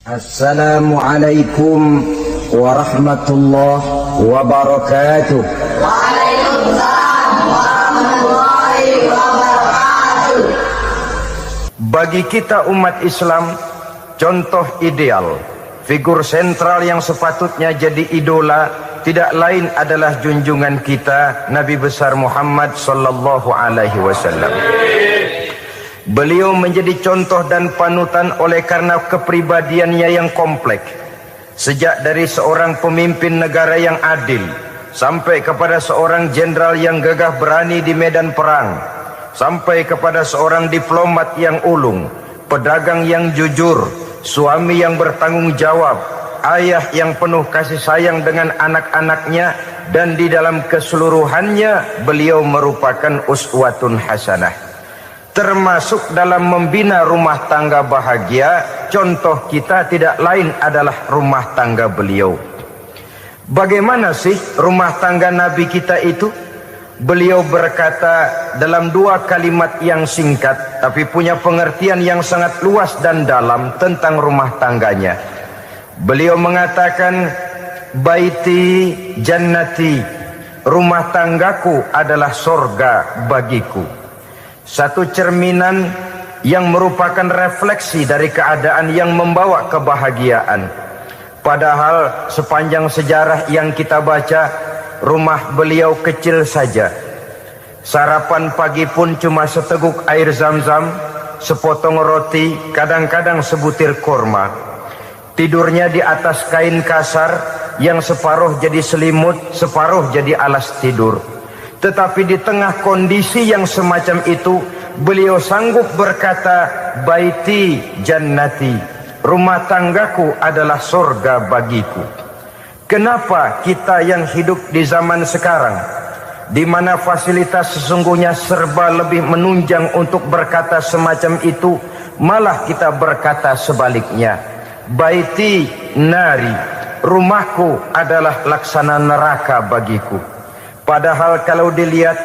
Assalamualaikum warahmatullahi wabarakatuh. Waalaikumsalam warahmatullahi wabarakatuh. Bagi kita umat Islam, contoh ideal, figur sentral yang sepatutnya jadi idola tidak lain adalah junjungan kita Nabi besar Muhammad sallallahu alaihi wasallam. Beliau menjadi contoh dan panutan oleh karena kepribadiannya yang kompleks. Sejak dari seorang pemimpin negara yang adil, sampai kepada seorang jenderal yang gagah berani di medan perang, sampai kepada seorang diplomat yang ulung, pedagang yang jujur, suami yang bertanggung jawab, ayah yang penuh kasih sayang dengan anak-anaknya, dan di dalam keseluruhannya beliau merupakan uswatun hasanah. Termasuk dalam membina rumah tangga bahagia, contoh kita tidak lain adalah rumah tangga beliau. Bagaimana sih rumah tangga Nabi kita itu? Beliau berkata dalam dua kalimat yang singkat, tapi punya pengertian yang sangat luas dan dalam tentang rumah tangganya. Beliau mengatakan, baiti jannati, rumah tanggaku adalah sorga bagiku. Satu cerminan yang merupakan refleksi dari keadaan yang membawa kebahagiaan. Padahal sepanjang sejarah yang kita baca, rumah beliau kecil saja. Sarapan pagi pun cuma seteguk air zam-zam, sepotong roti, kadang-kadang sebutir kurma. Tidurnya di atas kain kasar yang separuh jadi selimut, separuh jadi alas tidur. Tetapi di tengah kondisi yang semacam itu, beliau sanggup berkata, baiti jannati, rumah tanggaku adalah surga bagiku. Kenapa kita yang hidup di zaman sekarang, di mana fasilitas sesungguhnya serba lebih menunjang untuk berkata semacam itu, malah kita berkata sebaliknya, baiti nari, rumahku adalah laksana neraka bagiku. Padahal kalau dilihat,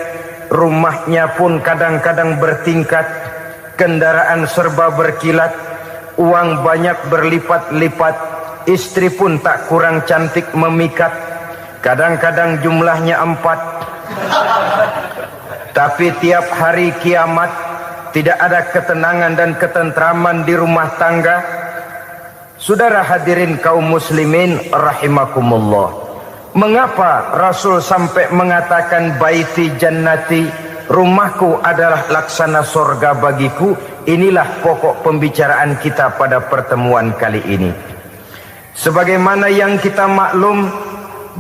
rumahnya pun kadang-kadang bertingkat, kendaraan serba berkilat, uang banyak berlipat-lipat, istri pun tak kurang cantik memikat, kadang-kadang jumlahnya 4. Tapi tiap hari kiamat tidak ada ketenangan dan ketentraman di rumah tangga. Saudara hadirin kaum muslimin rahimakumullah, mengapa Rasul sampai mengatakan baiti jannati, rumahku adalah laksana surga bagiku? Inilah pokok pembicaraan kita pada pertemuan kali ini. Sebagaimana yang kita maklum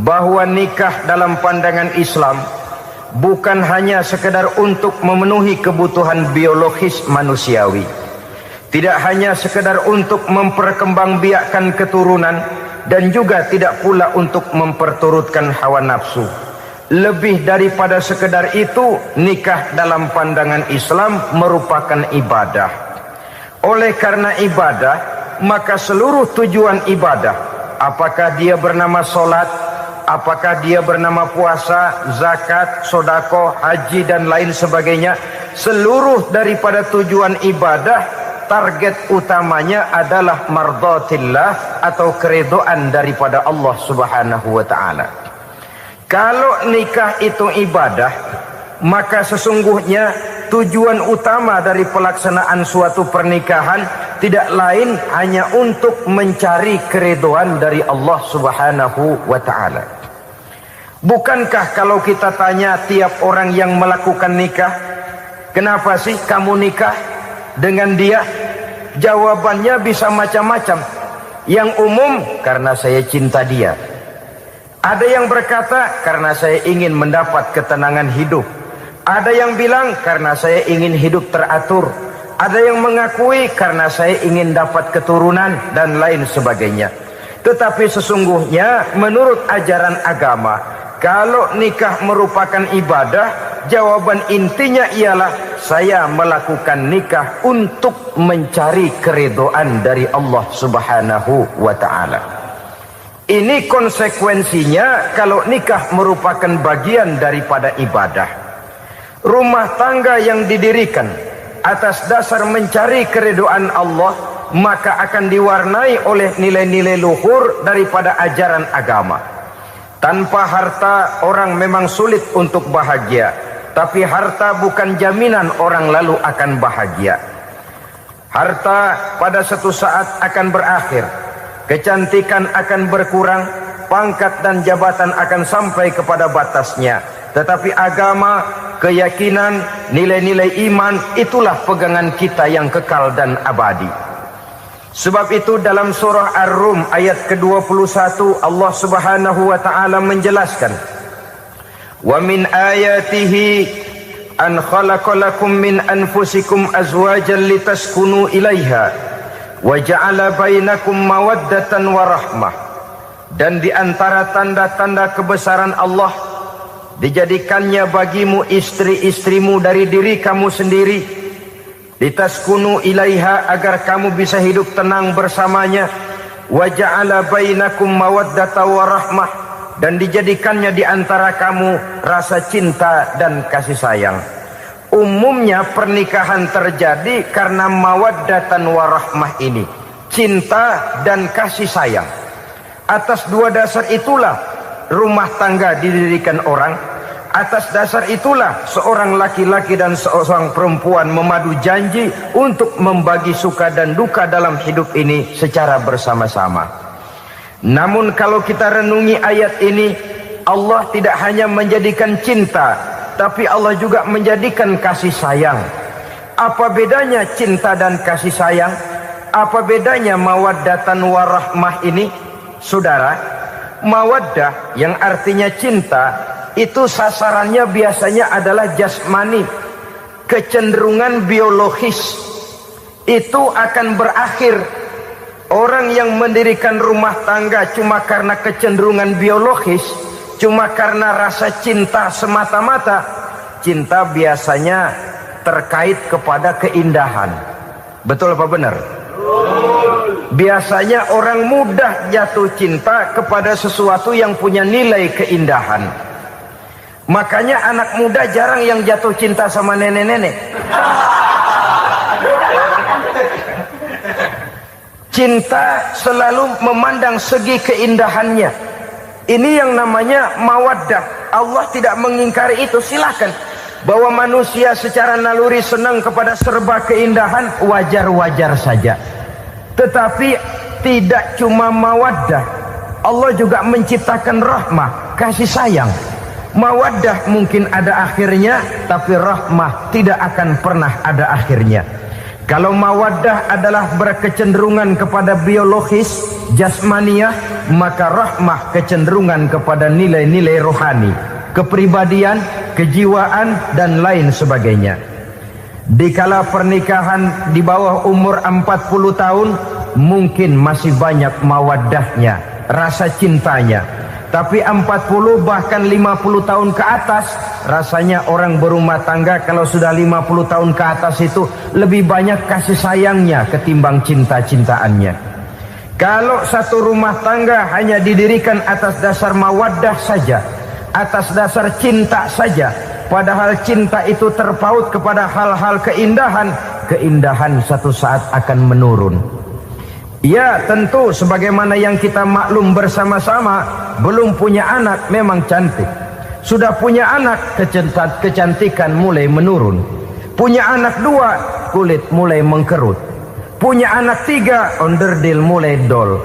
bahwa nikah dalam pandangan Islam bukan hanya sekedar untuk memenuhi kebutuhan biologis manusiawi, tidak hanya sekedar untuk memperkembangbiakkan keturunan, dan juga tidak pula untuk memperturutkan hawa nafsu. Lebih daripada sekedar itu, nikah dalam pandangan Islam merupakan ibadah. Oleh karena ibadah, maka seluruh tujuan ibadah, apakah dia bernama solat, apakah dia bernama puasa, zakat, sodako, haji dan lain sebagainya, seluruh daripada tujuan ibadah, target utamanya adalah mardhatillah atau keridhaan daripada Allah Subhanahu wa taala. Kalau nikah itu ibadah, maka sesungguhnya tujuan utama dari pelaksanaan suatu pernikahan tidak lain hanya untuk mencari keridhaan dari Allah Subhanahu wa taala. Bukankah kalau kita tanya tiap orang yang melakukan nikah, kenapa sih kamu nikah dengan dia? Jawabannya bisa macam-macam. Yang umum, karena saya cinta dia. Ada yang berkata, karena saya ingin mendapat ketenangan hidup. Ada yang bilang, karena saya ingin hidup teratur. Ada yang mengakui, karena saya ingin dapat keturunan dan lain sebagainya. Tetapi sesungguhnya menurut ajaran agama, kalau nikah merupakan ibadah, jawaban intinya ialah saya melakukan nikah untuk mencari keridhaan dari Allah Subhanahu wa taala. Ini konsekuensinya kalau nikah merupakan bagian daripada ibadah. Rumah tangga yang didirikan atas dasar mencari keridhaan Allah maka akan diwarnai oleh nilai-nilai luhur daripada ajaran agama. Tanpa harta orang memang sulit untuk bahagia, tapi harta bukan jaminan orang lalu akan bahagia. Harta pada suatu saat akan berakhir, kecantikan akan berkurang, pangkat dan jabatan akan sampai kepada batasnya. Tetapi agama, keyakinan, nilai-nilai iman, itulah pegangan kita yang kekal dan abadi. Sebab itu dalam surah Ar-Rum ayat ke-21 Allah Subhanahu wa taala menjelaskan, "Wa min ayatihi an khalaqalakum min anfusikum azwajan litaskunu ilaiha wa ja'ala bainakum mawaddatan wa rahmah." Dan di antara tanda-tanda kebesaran Allah, dijadikannya bagimu istri-istrimu dari diri kamu sendiri, litaskunu ilaiha, agar kamu bisa hidup tenang bersamanya, wa ja'ala bainakum mawaddatan wa rahmah, dan dijadikannya di antara kamu rasa cinta dan kasih sayang. Umumnya pernikahan terjadi karena mawaddatan wa rahmah ini, cinta dan kasih sayang. Atas dua dasar itulah rumah tangga didirikan orang. Atas dasar itulah seorang laki-laki dan seorang perempuan memadu janji untuk membagi suka dan duka dalam hidup ini secara bersama-sama. Namun kalau kita renungi ayat ini, Allah tidak hanya menjadikan cinta, tapi Allah juga menjadikan kasih sayang. Apa bedanya cinta dan kasih sayang? Apa bedanya mawaddatan warahmah ini? Saudara, mawaddah yang artinya cinta, itu sasarannya biasanya adalah jasmani, kecenderungan biologis. Itu akan berakhir. Orang yang mendirikan rumah tangga cuma karena kecenderungan biologis, cuma karena rasa cinta semata-mata, cinta biasanya terkait kepada keindahan. Betul apa benar? Biasanya orang mudah jatuh cinta kepada sesuatu yang punya nilai keindahan. Makanya anak muda jarang yang jatuh cinta sama nenek-nenek. Cinta selalu memandang segi keindahannya. Ini yang namanya mawaddah. Allah tidak mengingkari itu, silakan. Bahwa manusia secara naluri senang kepada serba keindahan, wajar-wajar saja. Tetapi tidak cuma mawaddah, Allah juga menciptakan rahmah, kasih sayang. Mawaddah mungkin ada akhirnya, tapi rahmah tidak akan pernah ada akhirnya. Kalau mawaddah adalah berkecenderungan kepada biologis, jasmaniah, maka rahmah kecenderungan kepada nilai-nilai rohani, kepribadian, kejiwaan, dan lain sebagainya. Dikala pernikahan di bawah umur 40 tahun, mungkin masih banyak mawaddahnya, rasa cintanya. Tapi 40 bahkan 50 tahun ke atas, rasanya orang berumah tangga kalau sudah 50 tahun ke atas itu lebih banyak kasih sayangnya ketimbang cinta-cintaannya. Kalau satu rumah tangga hanya didirikan atas dasar mawaddah saja, atas dasar cinta saja, padahal cinta itu terpaut kepada hal-hal keindahan, keindahan satu saat akan menurun. Ya tentu sebagaimana yang kita maklum bersama-sama, belum punya anak memang cantik. Sudah punya anak, kecantikan mulai menurun. Punya anak 2, kulit mulai mengkerut. Punya anak 3, onderdil mulai dol.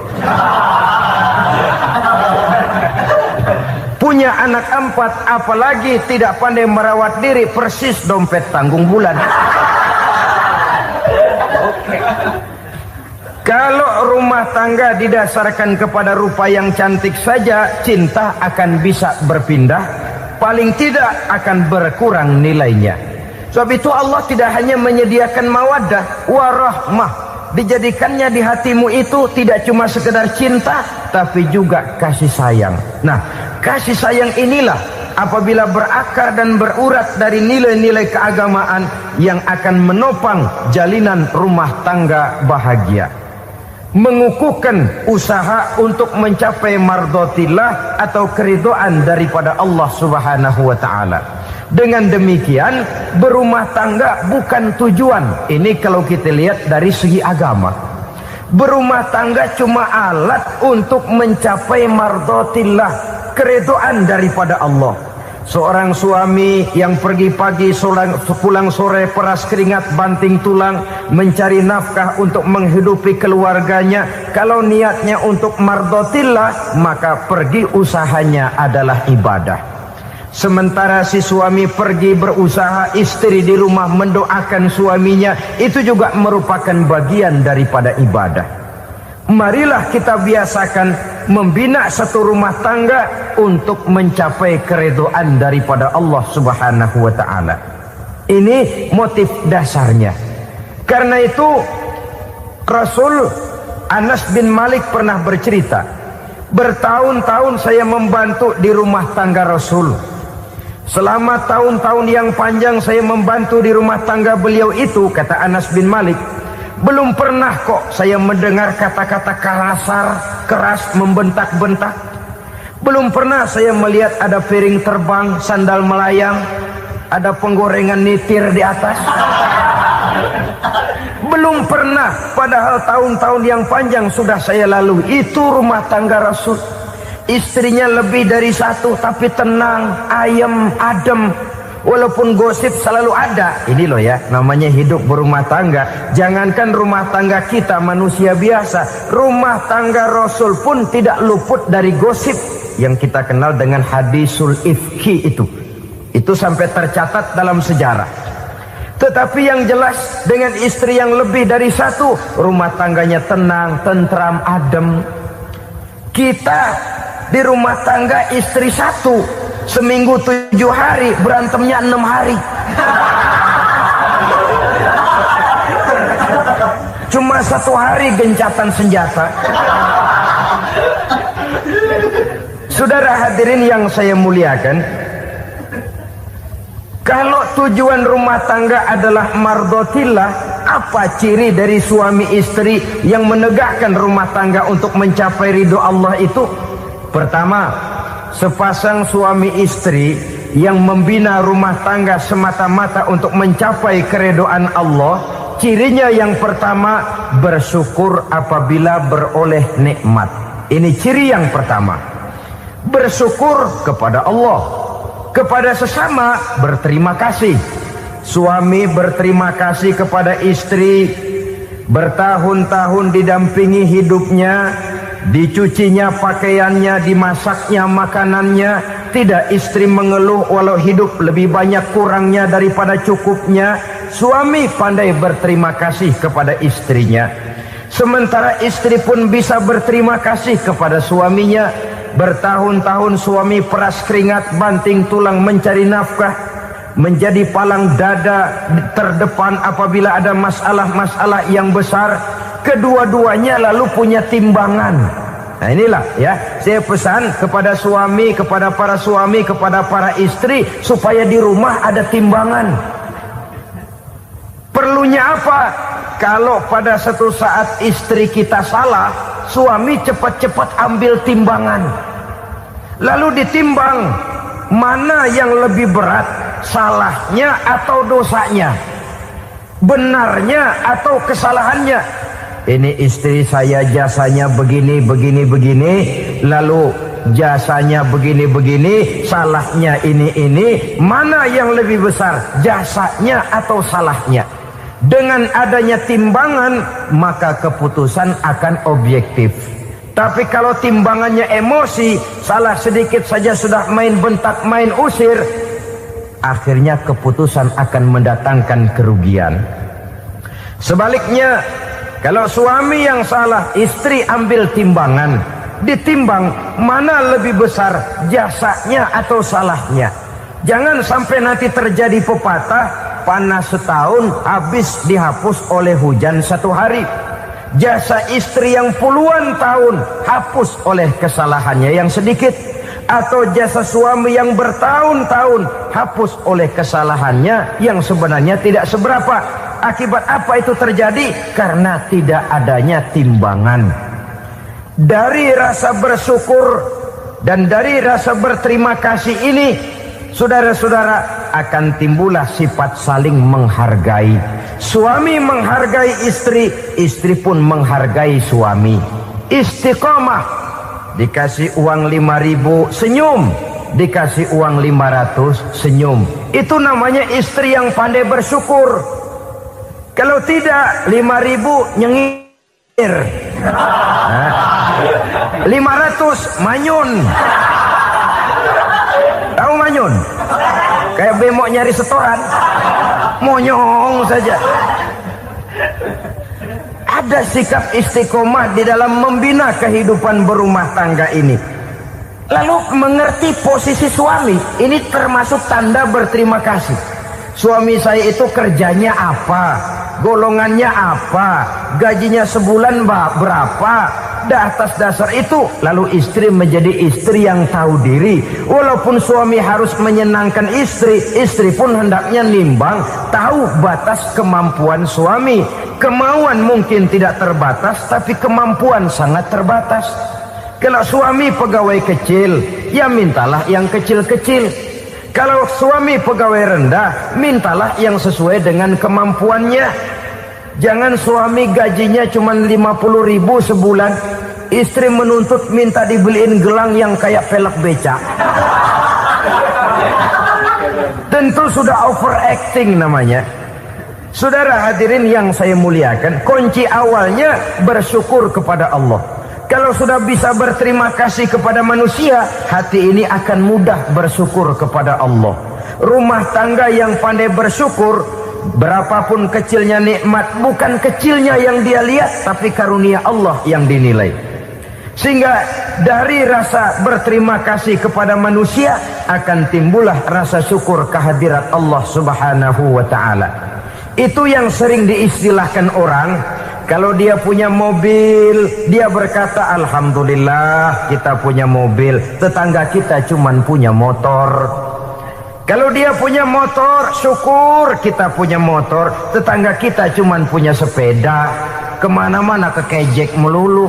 Punya anak 4, apalagi tidak pandai merawat diri, persis dompet tanggung bulan. Kalau rumah tangga didasarkan kepada rupa yang cantik saja, cinta akan bisa berpindah, paling tidak akan berkurang nilainya. Sebab itu Allah tidak hanya menyediakan mawaddah warahmah, dijadikannya di hatimu itu tidak cuma sekedar cinta, tapi juga kasih sayang. Nah, kasih sayang inilah apabila berakar dan berurat dari nilai-nilai keagamaan yang akan menopang jalinan rumah tangga bahagia, mengukuhkan usaha untuk mencapai mardotillah atau keridoan daripada Allah Subhanahu wa ta'ala. Dengan demikian berumah tangga bukan tujuan. Ini kalau kita lihat dari segi agama. Berumah tangga cuma alat untuk mencapai mardhatillah, keridhaan daripada Allah. Seorang suami yang pergi pagi pulang sore peras keringat banting tulang mencari nafkah untuk menghidupi keluarganya, kalau niatnya untuk mardhatillah maka pergi usahanya adalah ibadah. Sementara si suami pergi berusaha, istri di rumah mendoakan suaminya, itu juga merupakan bagian daripada ibadah. Marilah kita biasakan membina satu rumah tangga untuk mencapai keridhaan daripada Allah Subhanahu wa taala. Ini motif dasarnya. Karena itu Rasul Anas bin Malik pernah bercerita, bertahun-tahun saya membantu di rumah tangga Rasul. Selama tahun-tahun yang panjang saya membantu di rumah tangga beliau itu, kata Anas bin Malik, belum pernah kok saya mendengar kata-kata kasar, keras, membentak-bentak. Belum pernah saya melihat ada piring terbang, sandal melayang, ada penggorengan nitir di atas. Belum pernah, padahal tahun-tahun yang panjang sudah saya lalui. Itu rumah tangga Rasul. Istrinya lebih dari satu, tapi tenang, ayem, adem. Walaupun gosip selalu ada. Ini loh ya, namanya hidup berumah tangga. Jangankan rumah tangga kita manusia biasa, rumah tangga Rasul pun tidak luput dari gosip yang kita kenal dengan hadisul ifki itu. Itu sampai tercatat dalam sejarah. Tetapi yang jelas, dengan istri yang lebih dari satu, rumah tangganya tenang, tentram, adem. Kita di rumah tangga istri satu, seminggu 7 hari, berantemnya 6 hari. Cuma 1 hari gencatan senjata. Saudara hadirin yang saya muliakan, kalau tujuan rumah tangga adalah mardhatillah, apa ciri dari suami istri yang menegakkan rumah tangga untuk mencapai ridho Allah itu? Pertama, sepasang suami istri yang membina rumah tangga semata-mata untuk mencapai keridhaan Allah, cirinya yang pertama, bersyukur apabila beroleh nikmat. Ini ciri yang pertama. Bersyukur kepada Allah, kepada sesama berterima kasih. Suami berterima kasih kepada istri, bertahun-tahun didampingi hidupnya, dicucinya pakaiannya, dimasaknya makanannya. Tidak istri mengeluh walau hidup lebih banyak kurangnya daripada cukupnya. Suami pandai berterima kasih kepada istrinya. Sementara istri pun bisa berterima kasih kepada suaminya. Bertahun-tahun suami peras keringat, banting tulang mencari nafkah, menjadi palang dada terdepan apabila ada masalah-masalah yang besar. Kedua-duanya lalu punya timbangan. Nah inilah ya, saya pesan kepada suami, kepada para suami, kepada para istri, supaya di rumah ada timbangan. Perlunya apa? Kalau pada satu saat istri kita salah, suami cepat-cepat ambil timbangan, lalu ditimbang mana yang lebih berat, salahnya atau dosanya, benarnya atau kesalahannya. Ini istri saya jasanya begini, begini, begini, lalu jasanya begini, begini, salahnya ini, mana yang lebih besar, jasanya atau salahnya? Dengan adanya timbangan, maka keputusan akan objektif. Tapi kalau timbangannya emosi, salah sedikit saja sudah main bentak, main usir, akhirnya keputusan akan mendatangkan kerugian. Sebaliknya, kalau suami yang salah, istri ambil timbangan, ditimbang mana lebih besar, jasanya atau salahnya. Jangan sampai nanti terjadi pepatah, panas setahun habis dihapus oleh hujan 1 hari. Jasa istri yang puluhan tahun hapus oleh kesalahannya yang sedikit, atau jasa suami yang bertahun-tahun hapus oleh kesalahannya yang sebenarnya tidak seberapa. Akibat apa itu terjadi? Karena tidak adanya timbangan. Dari rasa bersyukur dan dari rasa berterima kasih ini, saudara-saudara, akan timbullah sifat saling menghargai. Suami menghargai istri, istri pun menghargai suami. Istiqomah, dikasih uang 5.000 senyum, dikasih uang 500 senyum. Itu namanya istri yang pandai bersyukur. Kalau tidak 5.000 nyengir, 500 manyun. Tahu manyun? Kayak bemok nyari setoran, monyong saja. Ada sikap istiqomah di dalam membina kehidupan berumah tangga ini. Lalu mengerti posisi suami, ini termasuk tanda berterima kasih. Suami saya itu kerjanya apa, golongannya apa, gajinya sebulan berapa. Atas dasar itu lalu istri menjadi istri yang tahu diri. Walaupun suami harus menyenangkan istri, istri pun hendaknya nimbang, tahu batas kemampuan suami. Kemauan mungkin tidak terbatas, tapi kemampuan sangat terbatas. Kalau suami pegawai kecil, ya mintalah yang kecil-kecil. Kalau suami pegawai rendah, mintalah yang sesuai dengan kemampuannya. Jangan suami gajinya cuma 50.000 sebulan, istri menuntut minta dibeliin gelang yang kayak pelek becak. Tentu sudah overacting namanya. Saudara hadirin yang saya muliakan, kunci awalnya bersyukur kepada Allah. Kalau sudah bisa berterima kasih kepada manusia, hati ini akan mudah bersyukur kepada Allah. Rumah tangga yang pandai bersyukur, berapapun kecilnya nikmat, bukan kecilnya yang dia lihat, tapi karunia Allah yang dinilai. Sehingga dari rasa berterima kasih kepada manusia akan timbullah rasa syukur kehadirat Allah Subhanahu wa ta'ala. Itu yang sering diistilahkan orang. Kalau dia punya mobil, dia berkata alhamdulillah kita punya mobil, tetangga kita cuman punya motor. Kalau dia punya motor, syukur kita punya motor, tetangga kita cuman punya sepeda, kemana-mana kekejek melulu.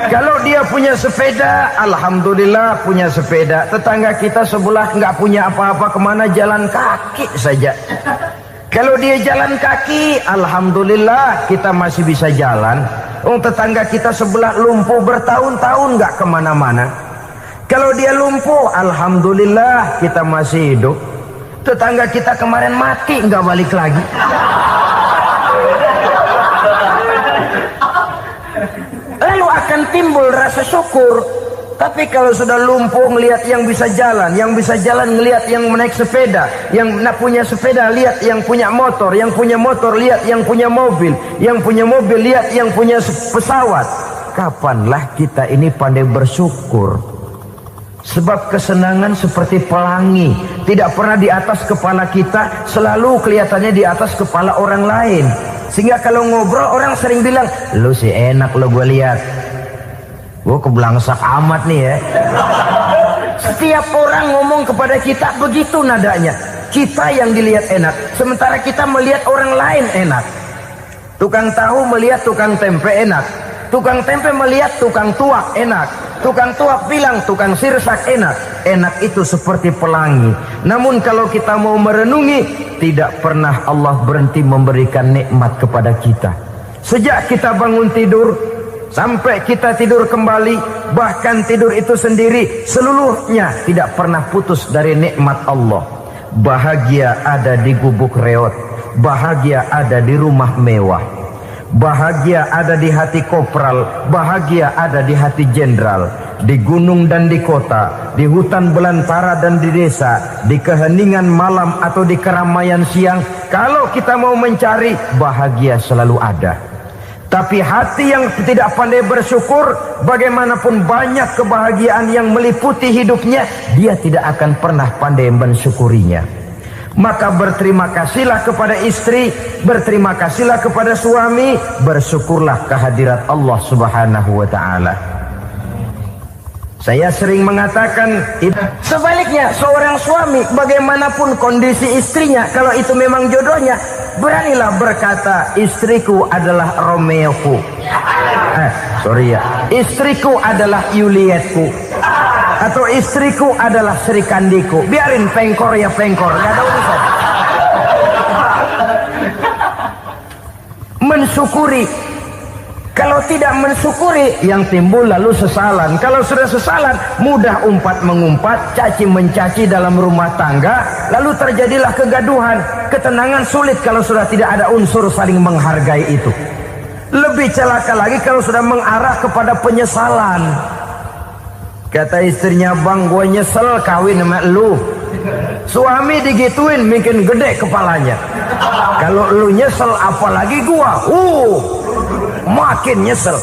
Kalau dia punya sepeda, alhamdulillah punya sepeda, tetangga kita sebelah nggak punya apa-apa, kemana jalan kaki saja. Kalau dia jalan kaki, alhamdulillah kita masih bisa jalan. Tetangga kita sebelah lumpuh bertahun-tahun nggak kemana-mana. Kalau dia lumpuh, alhamdulillah kita masih hidup. Tetangga kita kemarin mati nggak balik lagi. Lalu akan timbul rasa syukur. Tapi kalau sudah lumpuh ngelihat yang bisa jalan ngelihat yang menaik sepeda, yang punya sepeda lihat yang punya motor lihat yang punya mobil lihat yang punya pesawat. Kapanlah kita ini pandai bersyukur? Sebab kesenangan seperti pelangi, tidak pernah di atas kepala kita, selalu kelihatannya di atas kepala orang lain. Sehingga kalau ngobrol orang sering bilang, lu sih enak lo gue lihat, gue keblangsak amat nih ya. Setiap orang ngomong kepada kita begitu nadanya. Kita yang dilihat enak, sementara kita melihat orang lain enak. Tukang tahu melihat tukang tempe enak, tukang tempe melihat tukang tuak enak, tukang tuak bilang tukang sirsak enak. Enak itu seperti pelangi. Namun kalau kita mau merenungi, tidak pernah Allah berhenti memberikan nikmat kepada kita. Sejak kita bangun tidur sampai kita tidur kembali, bahkan tidur itu sendiri, seluruhnya tidak pernah putus dari nikmat Allah. Bahagia ada di gubuk reot, bahagia ada di rumah mewah, bahagia ada di hati kopral, bahagia ada di hati jenderal, di gunung dan di kota, di hutan belantara dan di desa, di keheningan malam atau di keramaian siang. Kalau kita mau mencari, bahagia selalu ada. Tapi hati yang tidak pandai bersyukur, bagaimanapun banyak kebahagiaan yang meliputi hidupnya, dia tidak akan pernah pandai mensyukurinya. Maka berterima kasihlah kepada istri, berterima kasihlah kepada suami, bersyukurlah kehadirat Allah Subhanahu wa ta'ala. Saya sering mengatakan, sebaliknya seorang suami bagaimanapun kondisi istrinya, kalau itu memang jodohnya, beranilah berkata, istriku adalah Romeoku. Istriku adalah Julietku. Atau istriku adalah Sri Kandiku. Biarin pengkor ya pengkor, gak ada urusan. Mensyukuri. Kalau tidak mensyukuri, yang timbul lalu sesalan. Kalau sudah sesalan, mudah umpat mengumpat, caci mencaci dalam rumah tangga, lalu terjadilah kegaduhan. Ketenangan sulit kalau sudah tidak ada unsur saling menghargai itu. Lebih celaka lagi kalau sudah mengarah kepada penyesalan. Kata istrinya, bang, gue nyesel kawin sama lu. Suami digituin bikin gede kepalanya. Kalau lu nyesel apalagi gua, makin nyesel.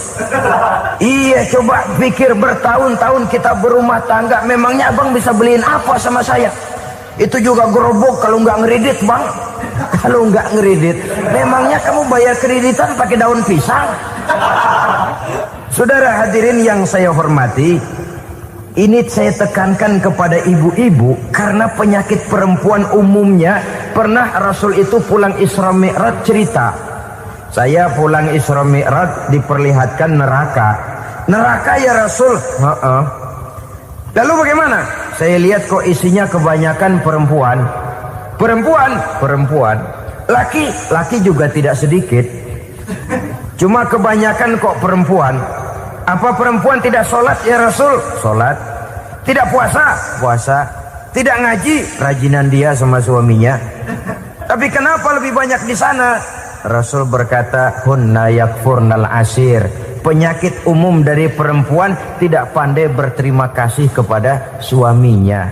Iya, coba pikir bertahun-tahun kita berumah tangga, memangnya abang bisa beliin apa sama saya? Itu juga gerobok kalau nggak ngeridit, bang. Kalau nggak ngeridit, memangnya kamu bayar kreditan pakai daun pisang? Saudara hadirin yang saya hormati, ini saya tekankan kepada ibu-ibu karena penyakit perempuan umumnya. Pernah Rasul itu pulang Isra Mi'raj cerita, saya pulang Isra Mi'raj diperlihatkan neraka. Neraka ya Rasul? Lalu bagaimana? Saya lihat kok isinya kebanyakan perempuan. Perempuan. Laki juga tidak sedikit. Cuma kebanyakan kok perempuan. Apa perempuan tidak sholat ya Rasul? Sholat. Tidak puasa? Puasa. Tidak ngaji? Rajinan dia sama suaminya. Tapi kenapa lebih banyak di sana? Rasul berkata, hunna yakfurnal ashir. Penyakit umum dari perempuan tidak pandai berterima kasih kepada suaminya.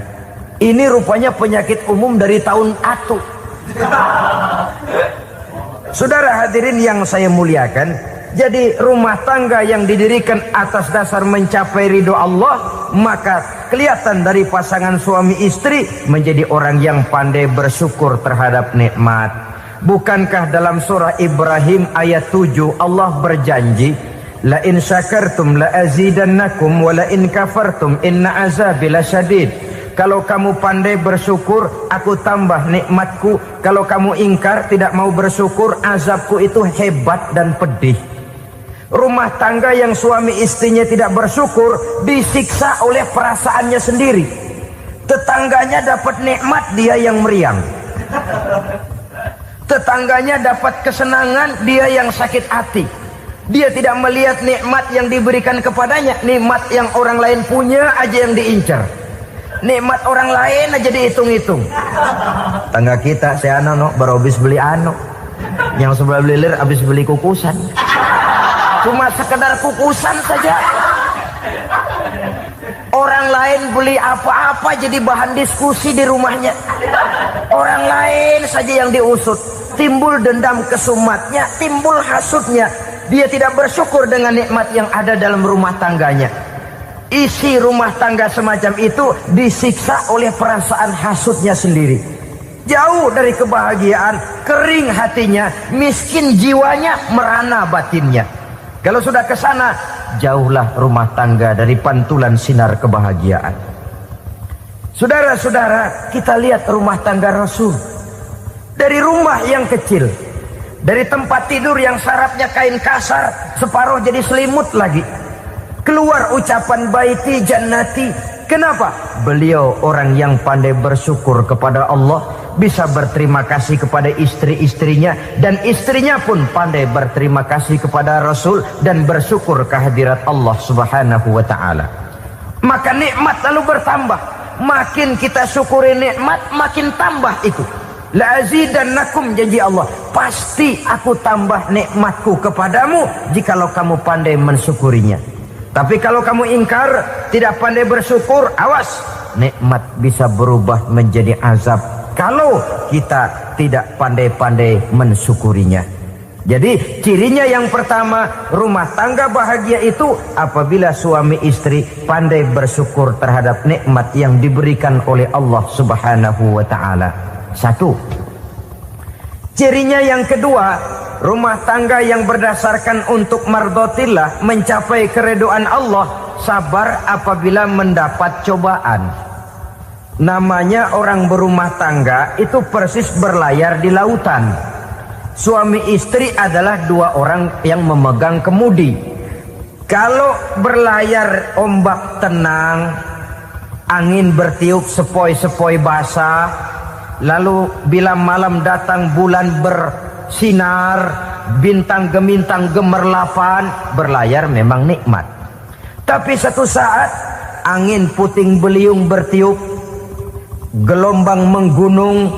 Ini rupanya penyakit umum dari tahun atu. Saudara hadirin yang saya muliakan, jadi rumah tangga yang didirikan atas dasar mencapai ridho Allah, maka kelihatan dari pasangan suami istri menjadi orang yang pandai bersyukur terhadap nikmat. Bukankah dalam surah Ibrahim ayat 7 Allah berjanji, la in syakartum la azidannakum wa la in kafartum inna azabi lasyadid. Kalau kamu pandai bersyukur, aku tambah nikmatku. Kalau kamu ingkar, tidak mau bersyukur, azabku itu hebat dan pedih. Rumah tangga yang suami istrinya tidak bersyukur disiksa oleh perasaannya sendiri. Tetangganya dapat nikmat, dia yang meriang. Tetangganya dapat kesenangan, dia yang sakit hati. Dia tidak melihat nikmat yang diberikan kepadanya. Nikmat yang orang lain punya aja yang diincar. Nikmat orang lain aja dihitung-hitung. Tangga kita, saya baru habis beli yang sebelah belilir habis beli kukusan. Cuma sekedar kukusan saja. Orang lain beli apa-apa jadi bahan diskusi di rumahnya. Orang lain saja yang diusut. Timbul dendam kesumatnya, timbul hasutnya. Dia tidak bersyukur dengan nikmat yang ada dalam rumah tangganya. Isi rumah tangga semacam itu disiksa oleh perasaan hasutnya sendiri. Jauh dari kebahagiaan, kering hatinya, miskin jiwanya, merana batinnya. Kalau sudah ke sana, jauhlah rumah tangga dari pantulan sinar kebahagiaan. Saudara-saudara, kita lihat rumah tangga Rasul. Dari rumah yang kecil, dari tempat tidur yang sarapnya kain kasar, separuh jadi selimut lagi, keluar ucapan baiti jannati. Kenapa? Beliau orang yang pandai bersyukur kepada Allah, bisa berterima kasih kepada istri-istrinya, dan istrinya pun pandai berterima kasih kepada Rasul dan bersyukur kehadirat Allah Subhanahu wa ta'ala. Maka nikmat lalu bertambah. Makin kita syukuri nikmat, makin tambah itu. La azidannakum, janji Allah, pasti aku tambah nikmatku kepadamu jikalau kamu pandai mensyukurinya. Tapi kalau kamu ingkar, tidak pandai bersyukur, awas, nikmat bisa berubah menjadi azab kalau kita tidak pandai-pandai mensyukurinya. Jadi cirinya yang pertama, rumah tangga bahagia itu apabila suami istri pandai bersyukur terhadap nikmat yang diberikan oleh Allah Subhanahu wa ta'ala. Satu. Cirinya yang kedua, rumah tangga yang berdasarkan untuk mardhatillah, mencapai keridhaan Allah, sabar apabila mendapat cobaan. Namanya orang berumah tangga itu persis berlayar di lautan. Suami istri adalah dua orang yang memegang kemudi. Kalau berlayar ombak tenang, angin bertiup sepoi-sepoi basah, lalu bila malam datang bulan bersinar, bintang gemintang gemerlapan, berlayar memang nikmat. Tapi satu saat angin puting beliung bertiup, gelombang menggunung,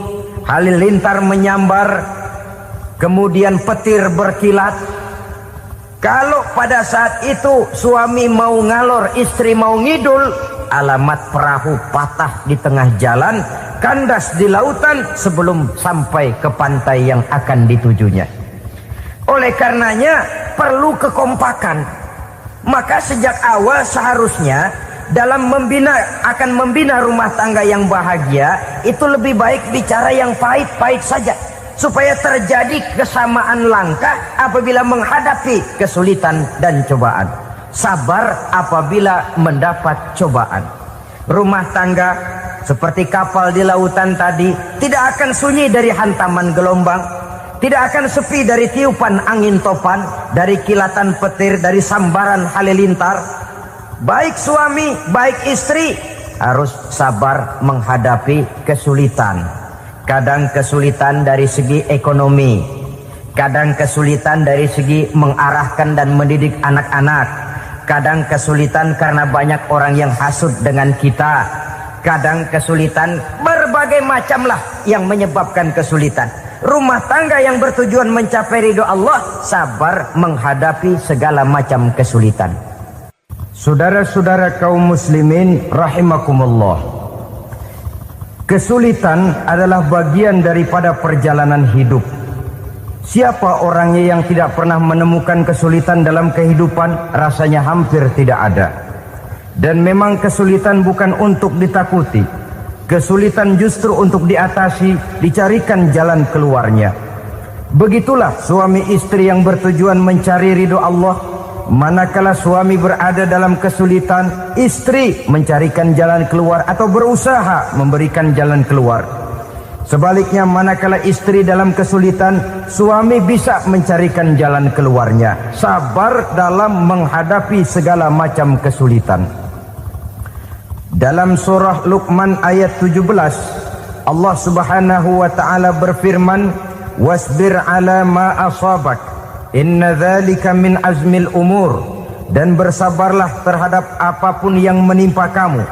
halilintar menyambar, kemudian petir berkilat. Kalau pada saat itu suami mau ngalor, istri mau ngidul, alamat perahu patah di tengah jalan, kandas di lautan sebelum sampai ke pantai yang akan ditujunya. Oleh karenanya perlu kekompakan. Maka sejak awal seharusnya dalam akan membina rumah tangga yang bahagia, itu lebih baik bicara yang pahit-pahit saja, supaya terjadi kesamaan langkah apabila menghadapi kesulitan dan cobaan, sabar apabila mendapat cobaan. Rumah tangga seperti kapal di lautan tadi tidak akan sunyi dari hantaman gelombang, tidak akan sepi dari tiupan angin topan, dari kilatan petir, dari sambaran halilintar. Baik suami, baik istri harus sabar menghadapi kesulitan. Kadang kesulitan dari segi ekonomi, kadang kesulitan dari segi mengarahkan dan mendidik anak-anak, kadang kesulitan karena banyak orang yang hasut dengan kita, kadang kesulitan berbagai macamlah yang menyebabkan kesulitan. Rumah tangga yang bertujuan mencapai ridho Allah sabar menghadapi segala macam kesulitan. Saudara-saudara kaum muslimin rahimakumullah, kesulitan adalah bagian daripada perjalanan hidup. Siapa orangnya yang tidak pernah menemukan kesulitan dalam kehidupan? Rasanya hampir tidak ada. Dan memang kesulitan bukan untuk ditakuti. Kesulitan justru untuk diatasi, dicarikan jalan keluarnya. Begitulah suami istri yang bertujuan mencari ridho Allah. Manakala suami berada dalam kesulitan, istri mencarikan jalan keluar atau berusaha memberikan jalan keluar. Sebaliknya, manakala istri dalam kesulitan, suami bisa mencarikan jalan keluarnya. Sabar dalam menghadapi segala macam kesulitan. Dalam surah Luqman ayat 17, Allah Subhanahu wa taala berfirman, "Wasbir 'ala ma asabak. Inna dzalika min azmil umur." Dan bersabarlah terhadap apapun yang menimpa kamu.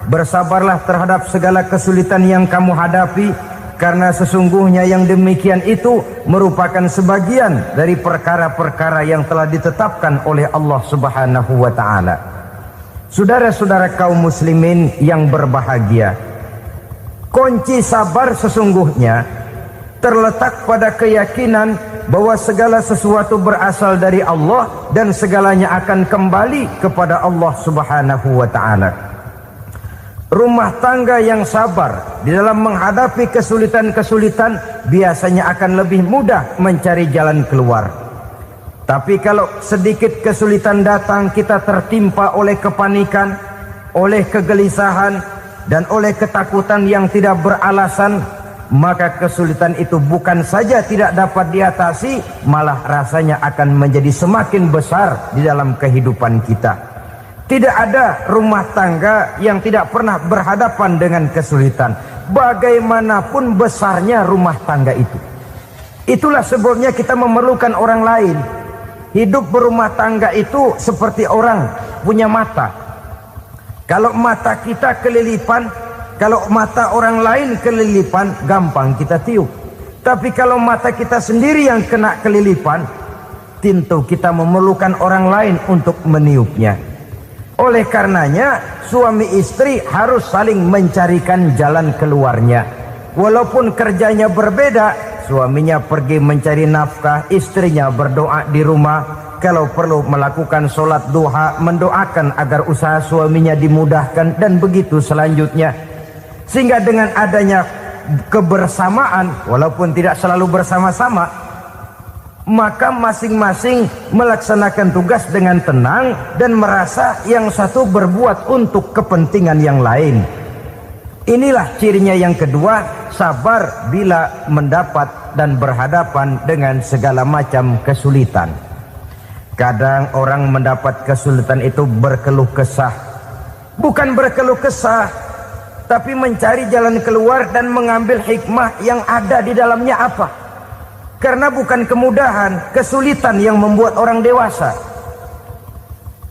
Bersabarlah terhadap segala kesulitan yang kamu hadapi, karena sesungguhnya yang demikian itu merupakan sebagian dari perkara-perkara yang telah ditetapkan oleh Allah Subhanahu wa taala. Saudara-saudara kaum muslimin yang berbahagia, kunci sabar sesungguhnya terletak pada keyakinan bahwa segala sesuatu berasal dari Allah dan segalanya akan kembali kepada Allah Subhanahu wa taala. Rumah tangga yang sabar di dalam menghadapi kesulitan-kesulitan biasanya akan lebih mudah mencari jalan keluar. Tapi kalau sedikit kesulitan datang, kita tertimpa oleh kepanikan, oleh kegelisahan, dan oleh ketakutan yang tidak beralasan, maka kesulitan itu bukan saja tidak dapat diatasi, malah rasanya akan menjadi semakin besar di dalam kehidupan kita. Tidak ada rumah tangga yang tidak pernah berhadapan dengan kesulitan, bagaimanapun besarnya rumah tangga itu. Itulah sebabnya kita memerlukan orang lain. Hidup berumah tangga itu seperti orang punya mata. Kalau mata kita kelilipan, kalau mata orang lain kelilipan, gampang kita tiup. Tapi kalau mata kita sendiri yang kena kelilipan, tentu kita memerlukan orang lain untuk meniupnya. Oleh karenanya, suami istri harus saling mencarikan jalan keluarnya. Walaupun kerjanya berbeda, suaminya pergi mencari nafkah, istrinya berdoa di rumah. Kalau perlu melakukan sholat duha, mendoakan agar usaha suaminya dimudahkan, dan begitu selanjutnya. Sehingga dengan adanya kebersamaan, walaupun tidak selalu bersama-sama, maka masing-masing melaksanakan tugas dengan tenang dan merasa yang satu berbuat untuk kepentingan yang lain. Inilah cirinya yang kedua, sabar bila mendapat dan berhadapan dengan segala macam kesulitan. Kadang orang mendapat kesulitan itu berkeluh kesah. Bukan berkeluh kesah tapi mencari jalan keluar dan mengambil hikmah yang ada di dalamnya apa. Karena bukan kemudahan, kesulitan yang membuat orang dewasa.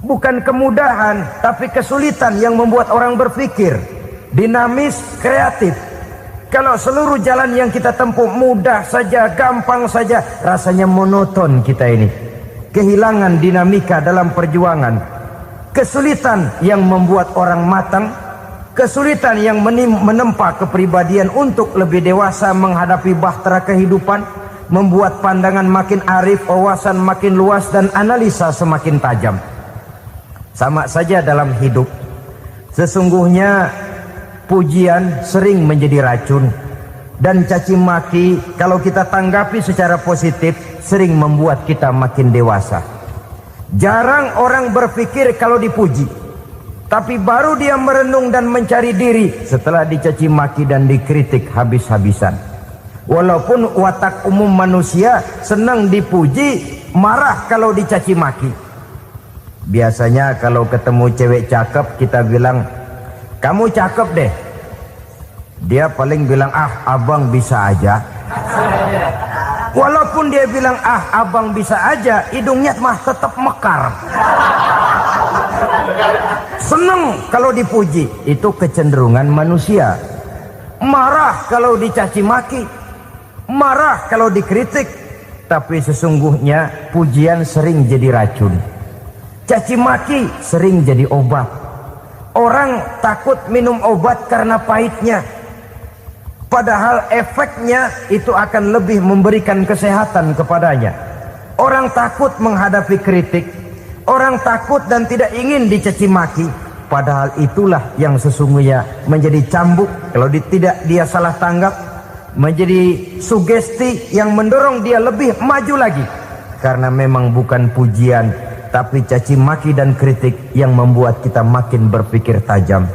Bukan kemudahan, tapi kesulitan yang membuat orang berpikir, dinamis, kreatif. Kalau seluruh jalan yang kita tempuh mudah saja, gampang saja, rasanya monoton kita ini. Kehilangan dinamika dalam perjuangan. Kesulitan yang membuat orang matang, kesulitan yang menempa kepribadian untuk lebih dewasa menghadapi bahtera kehidupan, membuat pandangan makin arif, wawasan makin luas, dan analisa semakin tajam. Sama saja dalam hidup. Sesungguhnya pujian sering menjadi racun, dan caci maki kalau kita tanggapi secara positif sering membuat kita makin dewasa. Jarang orang berpikir kalau dipuji, tapi baru dia merenung dan mencari diri setelah dicaci maki dan dikritik habis-habisan. Walaupun watak umum manusia senang dipuji, marah kalau dicaci maki. Biasanya kalau ketemu cewek cakep kita bilang, kamu cakep deh. Dia paling bilang, ah abang bisa aja. Walaupun dia bilang, ah abang bisa aja, hidungnya mah tetap mekar. Seneng kalau dipuji, itu kecenderungan manusia. Marah kalau dicaci maki, marah kalau dikritik. Tapi sesungguhnya pujian sering jadi racun, caci maki sering jadi obat. Orang takut minum obat karena pahitnya, padahal efeknya itu akan lebih memberikan kesehatan kepadanya. Orang takut menghadapi kritik, orang takut dan tidak ingin dicaci maki, padahal itulah yang sesungguhnya menjadi cambuk kalau tidak dia salah tanggap, menjadi sugesti yang mendorong dia lebih maju lagi. Karena memang bukan pujian, tapi caci maki dan kritik yang membuat kita makin berpikir tajam.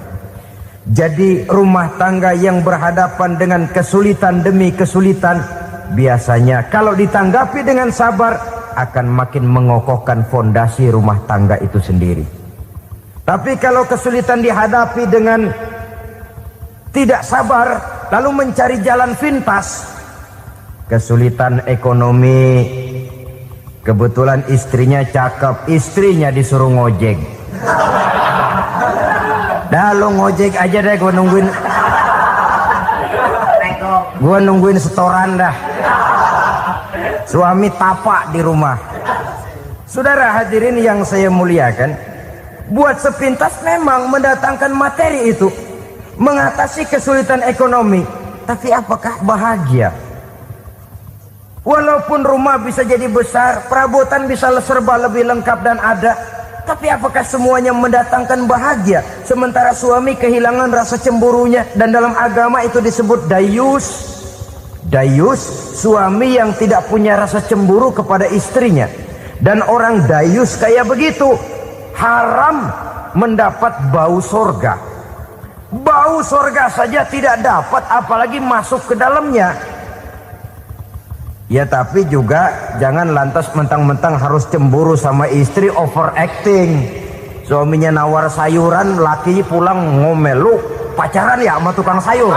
Jadi rumah tangga yang berhadapan dengan kesulitan demi kesulitan, biasanya kalau ditanggapi dengan sabar akan makin mengokohkan fondasi rumah tangga itu sendiri. Tapi kalau kesulitan dihadapi dengan tidak sabar, lalu mencari jalan pintas, kesulitan ekonomi, kebetulan istrinya cakep, istrinya disuruh ngojek. Dah lu ngojek aja deh, gue nungguin setoran dah. Suami tapak di rumah. Saudara hadirin yang saya muliakan, buat sepintas memang mendatangkan materi itu, mengatasi kesulitan ekonomi. Tapi apakah bahagia? Walaupun rumah bisa jadi besar, perabotan bisa serba lebih lengkap dan ada, tapi apakah semuanya mendatangkan bahagia? Sementara suami kehilangan rasa cemburunya, dan dalam agama itu disebut dayus. Dayus, suami yang tidak punya rasa cemburu kepada istrinya. Dan orang dayus kayak begitu haram mendapat bau sorga. Bau sorga saja tidak dapat, apalagi masuk ke dalamnya. Ya tapi juga jangan lantas mentang-mentang harus cemburu sama istri, overacting. Suaminya nawar sayuran, laki pulang ngomel, lu pacaran ya sama tukang sayur.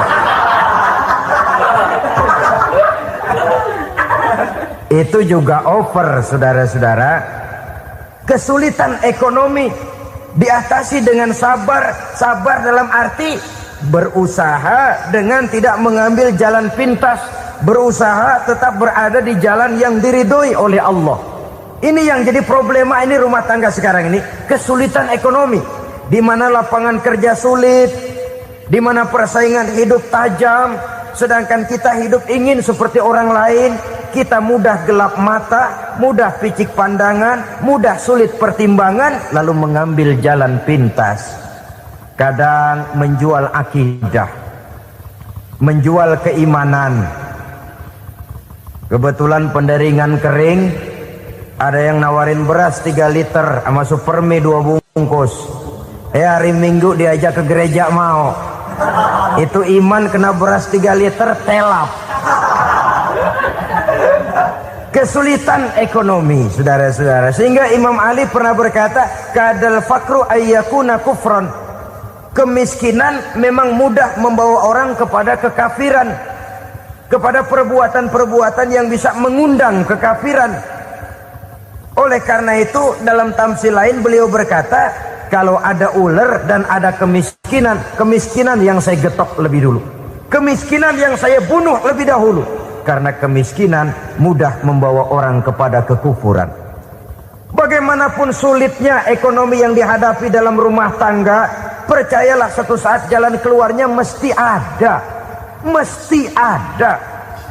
Itu juga over, saudara-saudara. Kesulitan ekonomi diatasi dengan sabar. Sabar dalam arti berusaha dengan tidak mengambil jalan pintas, berusaha tetap berada di jalan yang diridhoi oleh Allah. Ini yang jadi problema ini rumah tangga sekarang ini, kesulitan ekonomi, di mana lapangan kerja sulit, di mana persaingan hidup tajam, sedangkan kita hidup ingin seperti orang lain. Kita mudah gelap mata, mudah picik pandangan, mudah sulit pertimbangan, lalu mengambil jalan pintas. Kadang menjual akidah, menjual keimanan. Kebetulan penderingan kering, ada yang nawarin beras 3 liter sama Supermi 2 bungkus. Hari Minggu diajak ke gereja mau. Itu iman kena beras 3 liter telap. Kesulitan ekonomi, saudara-saudara. Sehingga Imam Ali pernah berkata, kadal fakru ayyakuna kufran. Kemiskinan memang mudah membawa orang kepada kekafiran, kepada perbuatan-perbuatan yang bisa mengundang kekafiran. Oleh karena itu dalam tamsil lain beliau berkata, kalau ada ular dan ada kemiskinan, kemiskinan yang saya getok lebih dulu, kemiskinan yang saya bunuh lebih dahulu. Karena kemiskinan mudah membawa orang kepada kekufuran. Bagaimanapun sulitnya ekonomi yang dihadapi dalam rumah tangga, percayalah suatu saat jalan keluarnya mesti ada. Mesti ada.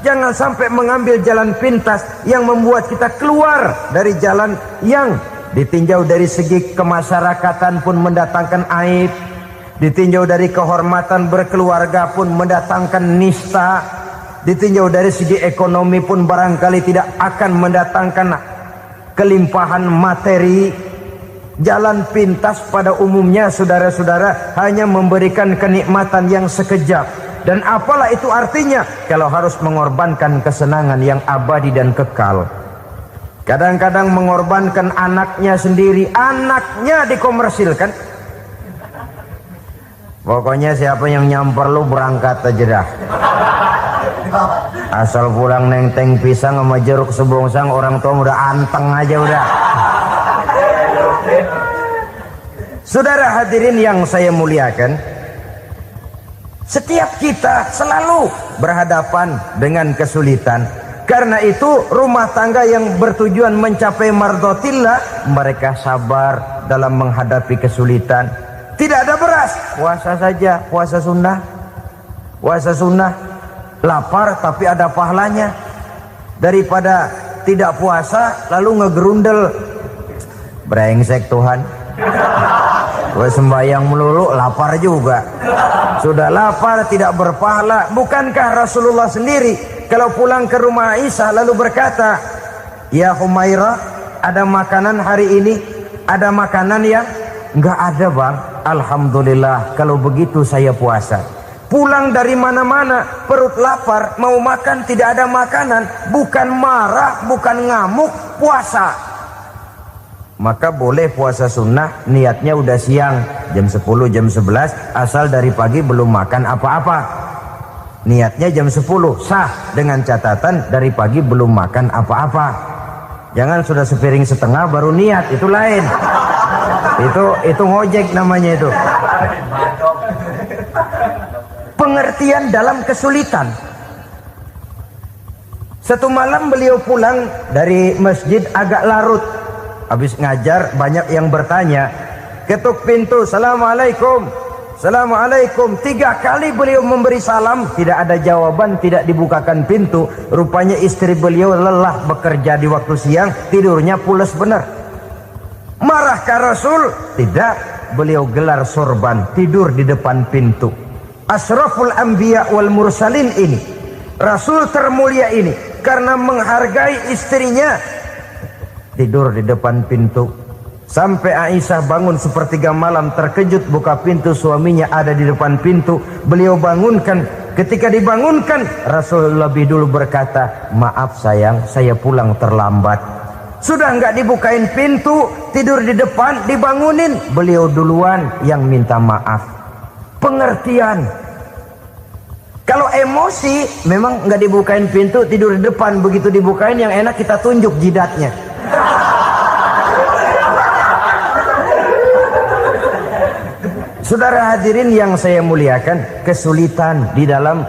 Jangan sampai mengambil jalan pintas yang membuat kita keluar dari jalan yang ditinjau dari segi kemasyarakatan pun mendatangkan aib, ditinjau dari kehormatan berkeluarga pun mendatangkan nista, ditinjau dari segi ekonomi pun barangkali tidak akan mendatangkan kelimpahan materi. Jalan pintas pada umumnya saudara-saudara hanya memberikan kenikmatan yang sekejap. Dan apalah itu artinya kalau harus mengorbankan kesenangan yang abadi dan kekal. Kadang-kadang mengorbankan anaknya sendiri, anaknya dikomersilkan. Pokoknya siapa yang nyamper lu berangkat aja dah. Asal pulang nenteng pisang sama jeruk sebongsang, orang tua udah anteng aja udah. Saudara hadirin yang saya muliakan, setiap kita selalu berhadapan dengan kesulitan. Karena itu rumah tangga yang bertujuan mencapai mardhatillah, mereka sabar dalam menghadapi kesulitan. Tidak ada beras, puasa saja, puasa sunnah. Puasa sunnah, lapar tapi ada pahalanya. Daripada tidak puasa lalu ngegerundel, brengsek Tuhan. Gue sembahyang melulu, lapar juga. Sudah lapar tidak berpahala. Bukankah Rasulullah sendiri kalau pulang ke rumah Aisyah lalu berkata, ya Humairah, ada makanan hari ini? Ada makanan ya? Enggak ada bang. Alhamdulillah kalau begitu saya puasa. Pulang dari mana-mana perut lapar, mau makan tidak ada makanan, bukan marah, bukan ngamuk, puasa. Maka boleh puasa sunnah, niatnya udah siang, jam 10, jam 11, asal dari pagi belum makan apa-apa. Niatnya jam 10, sah dengan catatan dari pagi belum makan apa-apa. Jangan sudah sepiring setengah baru niat, itu lain. Itu ngojek namanya itu. Pengertian dalam kesulitan. Satu malam beliau pulang dari masjid agak larut. Habis ngajar banyak yang bertanya, ketuk pintu, Assalamualaikum, Assalamualaikum. 3 kali beliau memberi salam, tidak ada jawaban, tidak dibukakan pintu. Rupanya istri beliau lelah bekerja di waktu siang, tidurnya pules benar. Marahkah Rasul? Tidak, beliau gelar sorban, tidur di depan pintu. Asraful anbiya wal mursalin ini, Rasul termulia ini, karena menghargai istrinya, tidur di depan pintu. Sampai Aisyah bangun sepertiga malam, terkejut buka pintu, suaminya ada di depan pintu. Beliau bangunkan. Ketika dibangunkan, Rasul lebih dulu berkata, maaf sayang, saya pulang terlambat. Sudah nggak dibukain pintu, tidur di depan, dibangunin, beliau duluan yang minta maaf. Pengertian. Kalau emosi, memang nggak dibukain pintu, tidur di depan. Begitu dibukain, yang enak kita tunjuk jidatnya. Saudara hadirin yang saya muliakan, kesulitan di dalam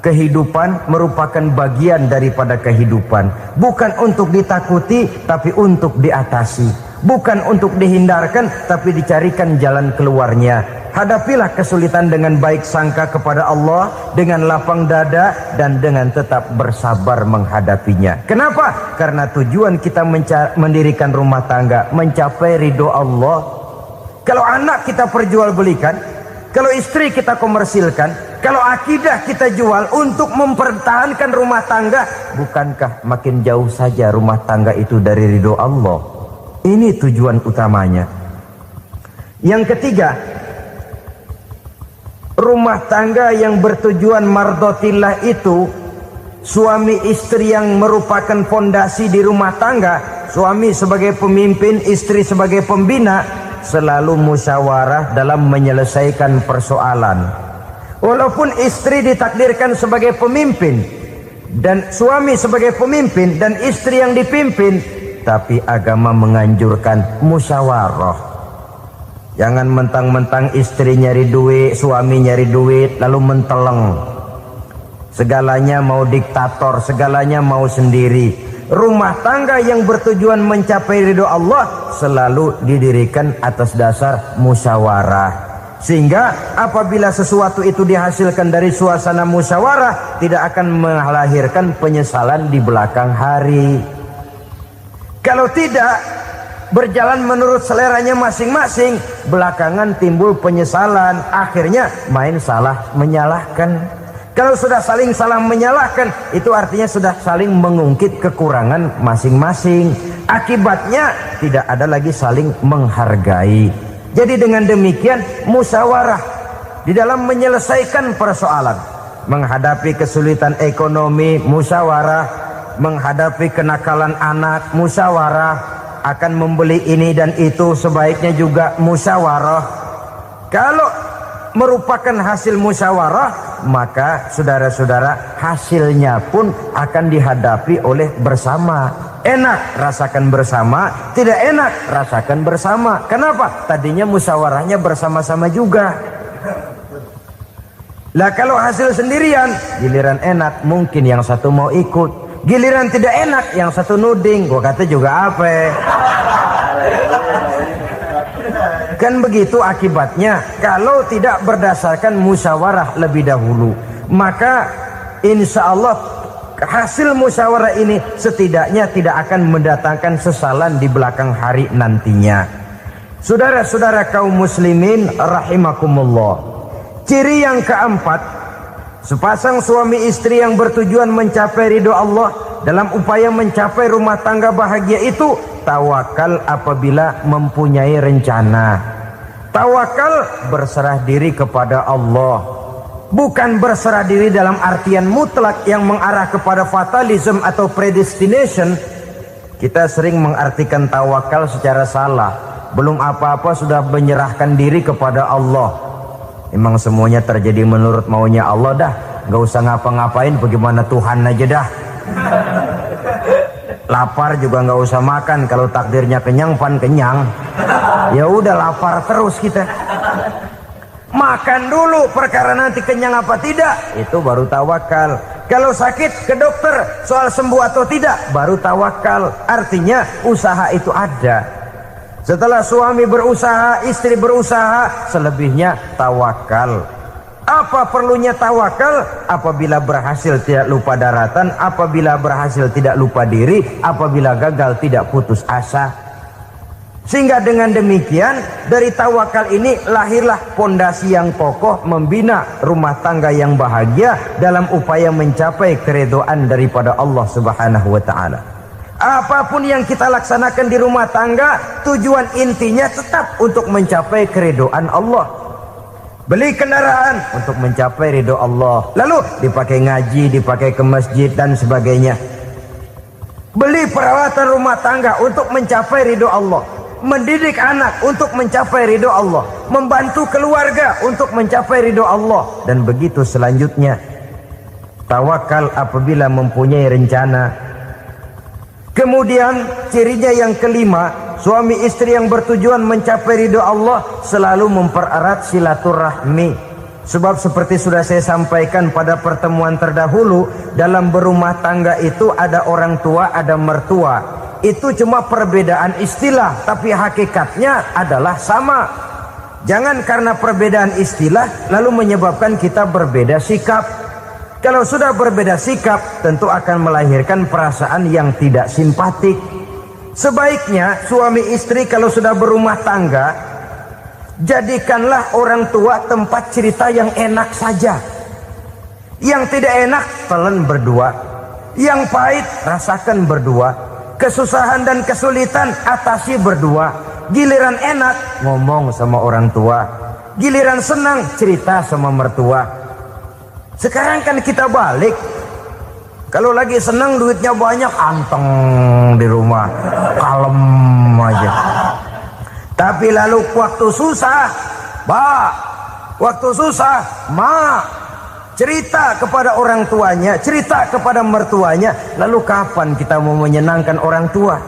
kehidupan merupakan bagian daripada kehidupan. Bukan untuk ditakuti, tapi untuk diatasi. Bukan untuk dihindarkan, tapi dicarikan jalan keluarnya. Hadapilah kesulitan dengan baik sangka kepada Allah, dengan lapang dada, dan dengan tetap bersabar menghadapinya. Kenapa? Karena tujuan kita mendirikan rumah tangga, mencapai ridho Allah. Kalau anak kita perjualbelikan, kalau istri kita komersilkan, kalau akidah kita jual untuk mempertahankan rumah tangga, bukankah makin jauh saja rumah tangga itu dari ridho Allah? Ini tujuan utamanya. Yang ketiga, rumah tangga yang bertujuan mardhatillah itu, suami istri yang merupakan fondasi di rumah tangga, suami sebagai pemimpin, istri sebagai pembina, selalu musyawarah dalam menyelesaikan persoalan. Walaupun istri ditakdirkan sebagai pemimpin dan suami sebagai pemimpin dan istri yang dipimpin, tapi agama menganjurkan musyawarah. Jangan mentang-mentang istri nyari duit, suami nyari duit, lalu menteleng. Segalanya mau diktator, segalanya mau sendiri. Rumah tangga yang bertujuan mencapai ridho Allah selalu didirikan atas dasar musyawarah. Sehingga apabila sesuatu itu dihasilkan dari suasana musyawarah, tidak akan melahirkan penyesalan di belakang hari. Kalau tidak, berjalan menurut seleranya masing-masing, belakangan timbul penyesalan, akhirnya main salah menyalahkan. Kalau sudah saling salah menyalahkan, itu artinya sudah saling mengungkit kekurangan masing-masing. Akibatnya tidak ada lagi saling menghargai. Jadi dengan demikian musyawarah di dalam menyelesaikan persoalan. Menghadapi kesulitan ekonomi, musyawarah. Menghadapi kenakalan anak, musyawarah. Akan membeli ini dan itu, sebaiknya juga musyawarah. Kalau merupakan hasil musyawarah, maka saudara-saudara hasilnya pun akan dihadapi oleh bersama. Enak rasakan bersama, tidak enak rasakan bersama. Kenapa? Tadinya musyawarahnya bersama-sama juga. Lah kalau hasil sendirian, giliran enak mungkin yang satu mau ikut, giliran tidak enak yang satu nuding. Gua kata juga apa? Kan begitu akibatnya kalau tidak berdasarkan musyawarah lebih dahulu. Maka insya Allah hasil musyawarah ini setidaknya tidak akan mendatangkan sesalan di belakang hari nantinya. Saudara-saudara kaum muslimin rahimakumullah, ciri yang keempat, sepasang suami istri yang bertujuan mencapai ridho Allah dalam upaya mencapai rumah tangga bahagia itu tawakal apabila mempunyai rencana. Tawakal berserah diri kepada Allah, bukan berserah diri dalam artian mutlak yang mengarah kepada fatalism atau predestination. Kita sering mengartikan tawakal secara salah. Belum apa-apa sudah menyerahkan diri kepada Allah. Emang semuanya terjadi menurut maunya Allah dah, gak usah ngapa-ngapain, bagaimana Tuhan aja dah. Lapar juga nggak usah makan, kalau takdirnya kenyang pan kenyang. Ya udah lapar terus kita. Makan dulu, perkara nanti kenyang apa tidak, itu baru tawakal. Kalau sakit ke dokter, soal sembuh atau tidak, baru tawakal. Artinya usaha itu ada. Setelah suami berusaha, istri berusaha, selebihnya tawakal. Apa perlunya tawakal? Apabila berhasil tidak lupa daratan, apabila berhasil tidak lupa diri, apabila gagal tidak putus asa. Sehingga dengan demikian dari tawakal ini lahirlah pondasi yang kokoh membina rumah tangga yang bahagia dalam upaya mencapai keridhaan daripada Allah Subhanahu wa taala. Apapun yang kita laksanakan di rumah tangga, tujuan intinya tetap untuk mencapai keridhaan Allah. Beli kendaraan untuk mencapai ridho Allah, lalu dipakai ngaji, dipakai ke masjid dan sebagainya. Beli peralatan rumah tangga untuk mencapai ridho Allah. Mendidik anak untuk mencapai ridho Allah. Membantu keluarga untuk mencapai ridho Allah. Dan begitu selanjutnya. Tawakal apabila mempunyai rencana. Kemudian cirinya yang kelima, suami istri yang bertujuan mencapai ridho Allah selalu mempererat silaturahmi. Sebab seperti sudah saya sampaikan pada pertemuan terdahulu, dalam berumah tangga itu ada orang tua, ada mertua. Itu cuma perbedaan istilah, tapi hakikatnya adalah sama. Jangan karena perbedaan istilah lalu menyebabkan kita berbeda sikap. Kalau sudah berbeda sikap, tentu akan melahirkan perasaan yang tidak simpatik. Sebaiknya suami istri kalau sudah berumah tangga, jadikanlah orang tua tempat cerita yang enak saja. Yang tidak enak, telan berdua. Yang pahit, rasakan berdua. Kesusahan dan kesulitan, atasi berdua. Giliran enak, ngomong sama orang tua. Giliran senang, cerita sama mertua. Sekarang kan kita balik. Kalau lagi senang duitnya banyak, anteng di rumah, kalem aja. Tapi Tapi lalu waktu susah, waktu susah, cerita kepada orang tuanya, cerita kepada mertuanya. Lalu kapan kita mau menyenangkan orang tua?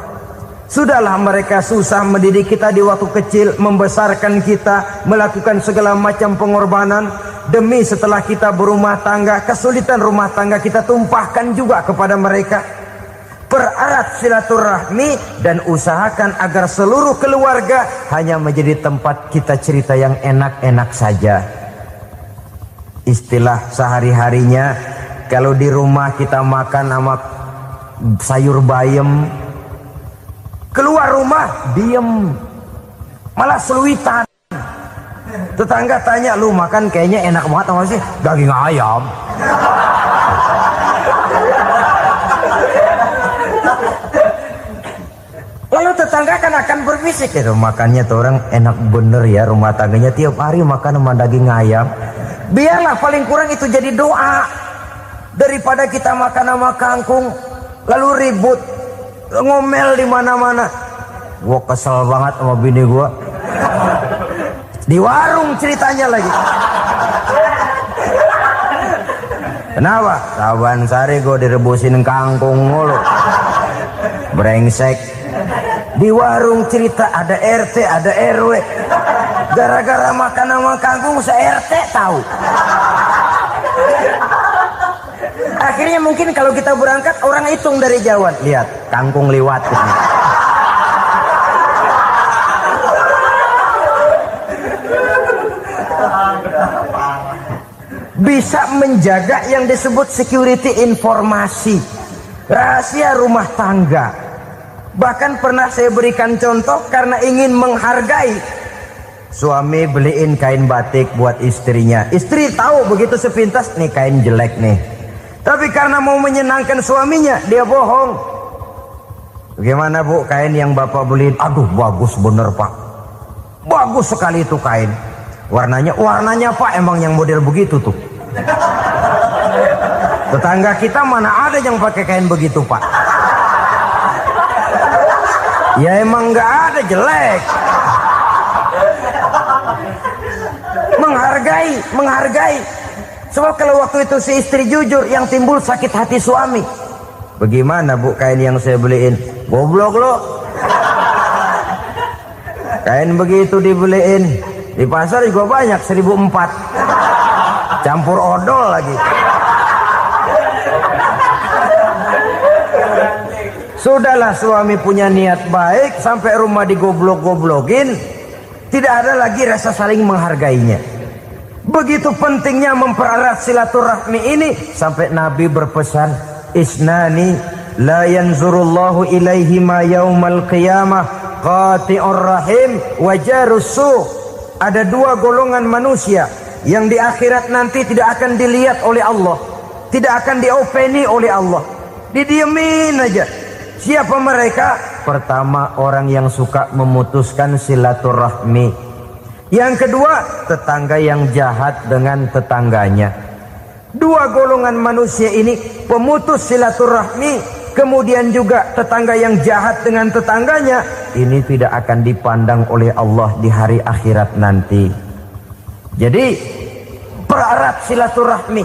Sudahlah, mereka susah mendidik kita di waktu kecil, membesarkan kita, melakukan segala macam pengorbanan. Demi setelah kita berumah tangga, kesulitan rumah tangga kita tumpahkan juga kepada mereka. Pererat silaturahmi dan usahakan agar seluruh keluarga hanya menjadi tempat kita cerita yang enak-enak saja. Istilah sehari-harinya, kalau di rumah kita makan sama sayur bayam, keluar rumah diem, malah seluitan. Tetangga tanya, lu makan kayaknya enak banget apa sih? Daging ayam. Lalu tetangga akan berbisik, itu makannya tuh orang enak bener ya, rumah tangganya tiap hari makan sama daging ayam. Biarlah paling kurang itu jadi doa, daripada kita makan sama kangkung lalu ribut ngomel di mana-mana. Gua kesel banget sama bini gua. Di warung ceritanya lagi. Kenapa? Saban sari gua direbusin kangkung mulu. Brengsek. Di warung cerita ada RT, ada RW. Gara-gara makan sama kangkung se-RT tahu. Akhirnya mungkin kalau kita berangkat orang hitung dari jauhan. Lihat, kangkung liwat. Bisa menjaga yang disebut security informasi, rahasia rumah tangga. Bahkan pernah saya berikan contoh karena ingin menghargai. Suami beliin kain batik buat istrinya. Istri tahu begitu sepintas, nih kain jelek nih. Tapi karena mau menyenangkan suaminya, dia bohong. Bagaimana bu, kain yang bapak beliin? Aduh bagus bener pak, bagus sekali itu kain. Warnanya pak emang yang model begitu tuh. Tetangga kita mana ada yang pakai kain begitu pak? Ya emang nggak ada, jelek. Menghargai. Sebab kalau waktu itu si istri jujur, yang timbul sakit hati suami. Bagaimana bu kain yang saya beliin? Goblok lo. Kain begitu dibeliin di pasar juga banyak 1.400, campur odol lagi. Sudahlah, suami punya niat baik, sampai rumah digoblok-goblokin, tidak ada lagi rasa saling menghargainya. Begitu pentingnya mempererat silaturahmi ini, sampai Nabi berpesan, isnani la yanzurullahu ilaihima yaumal qiyamah qati'ur rahim wa jarus su'. Ada dua golongan manusia yang di akhirat nanti tidak akan dilihat oleh Allah, tidak akan diopeni oleh Allah, didiemin aja. Siapa mereka? Pertama, orang yang suka memutuskan silaturahmi. Yang kedua, tetangga yang jahat dengan tetangganya. Dua golongan manusia ini, pemutus silaturahmi, kemudian juga tetangga yang jahat dengan tetangganya, ini tidak akan dipandang oleh Allah di hari akhirat nanti. Jadi pererat silaturahmi,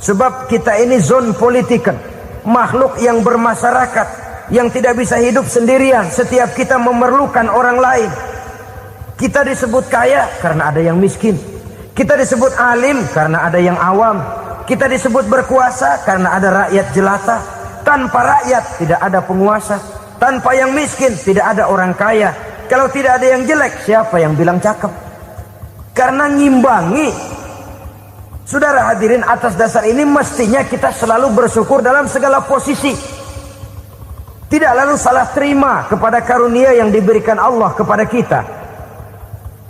sebab kita ini zon politikan, makhluk yang bermasyarakat, yang tidak bisa hidup sendirian. Setiap kita memerlukan orang lain. Kita disebut kaya karena ada yang miskin. Kita disebut alim karena ada yang awam. Kita disebut berkuasa karena ada rakyat jelata. Tanpa rakyat tidak ada penguasa. Tanpa yang miskin tidak ada orang kaya. Kalau tidak ada yang jelek, siapa yang bilang cakep? Karena ngimbangi. Saudara hadirin, atas dasar ini mestinya kita selalu bersyukur dalam segala posisi. Tidak lalu salah terima kepada karunia yang diberikan Allah kepada kita.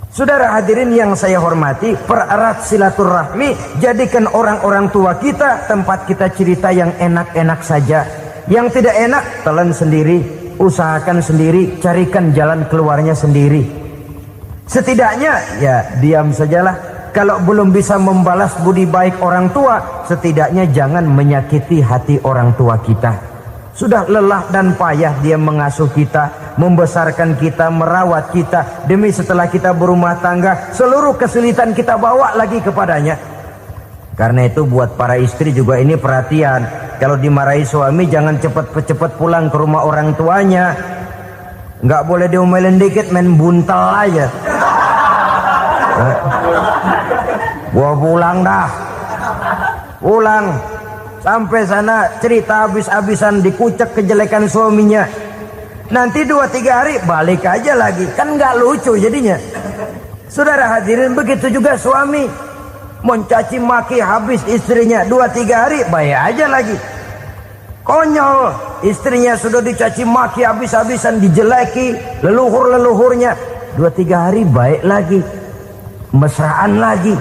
Saudara hadirin yang saya hormati, pererat silaturahmi, jadikan orang-orang tua kita tempat kita cerita yang enak-enak saja. Yang tidak enak, telan sendiri, usahakan sendiri, carikan jalan keluarnya sendiri. Setidaknya, ya diam sajalah. Kalau belum bisa membalas budi baik orang tua, setidaknya jangan menyakiti hati orang tua kita. Sudah lelah dan payah dia mengasuh kita, membesarkan kita, merawat kita. Demi setelah kita berumah tangga, seluruh kesulitan kita bawa lagi kepadanya. Karena itu buat para istri juga ini perhatian. Kalau dimarahi suami jangan cepat-cepat pulang ke rumah orang tuanya. Nggak boleh diomelin dikit main buntel aja. Gua pulang dah. Pulang. Sampai sana cerita habis-habisan, dikucek kejelekan suaminya. Nanti 2-3 hari balik aja lagi. Kan nggak lucu jadinya. Saudara hadirin, begitu juga suami. Mencaci maki habis istrinya, 2-3 hari baik aja lagi. Konyol, istrinya sudah dicaci maki habis-habisan, dijeleki leluhur-leluhurnya, 2-3 hari baik lagi, mesraan lagi.